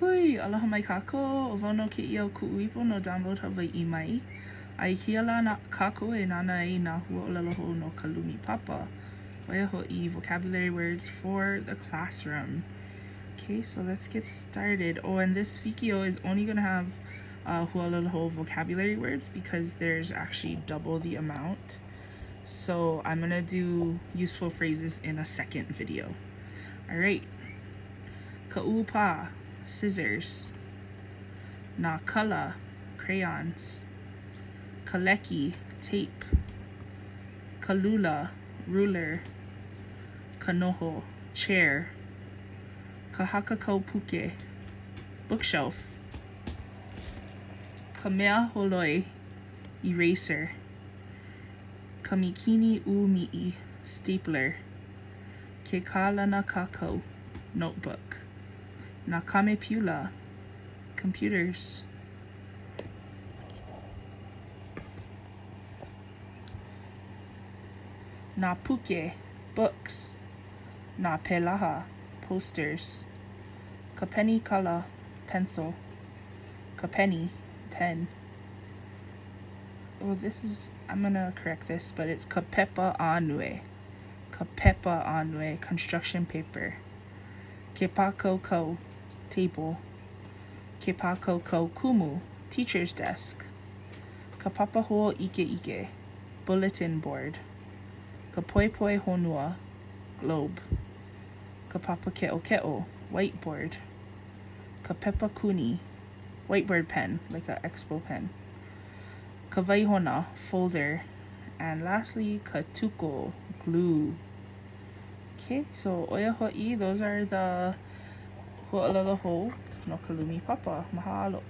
Hui, aloha mai kākou, o wano ke ia o kuʻuipo no download Hawaiʻi mai. Ai kia la na kākou e nana ai nā huaʻōlelo hou no ka Lumi papa. Oia hoʻi vocabulary words for the classroom. Okay, so let's get started. Oh, and this video is only gonna have huaʻōlelo hou vocabulary words because there's actually double the amount. So I'm gonna do useful phrases in a second video. All right. Ka'upa, scissors. Na kala, crayons. Kaleki, tape. Kalula, ruler. Kanoho, chair. Kahakakaupuke, bookshelf. Kamea holoi, eraser. Kamikini umi'i, stapler. Ke kālana kākau, notebook. Na kamepula, computers. Na puke, books. Na pelaha, posters. Kapeni kala, pencil. Kapeni, pen. Oh, I'm gonna correct this, but it's kapepa anue. Kapepa anue, construction paper. Kepako table. Kepako kumu, teacher's desk. Kapapaho ike, bulletin board. Kapoepoe honua, globe. Kapapa ke'o, whiteboard. Kapepa kuni, whiteboard pen, like an expo pen. Kawaihona, folder. And lastly, katuko, glue. Okay, so oia ho'i, those are the huaʻōlelo hou no ka Lumi papa. Mahalo.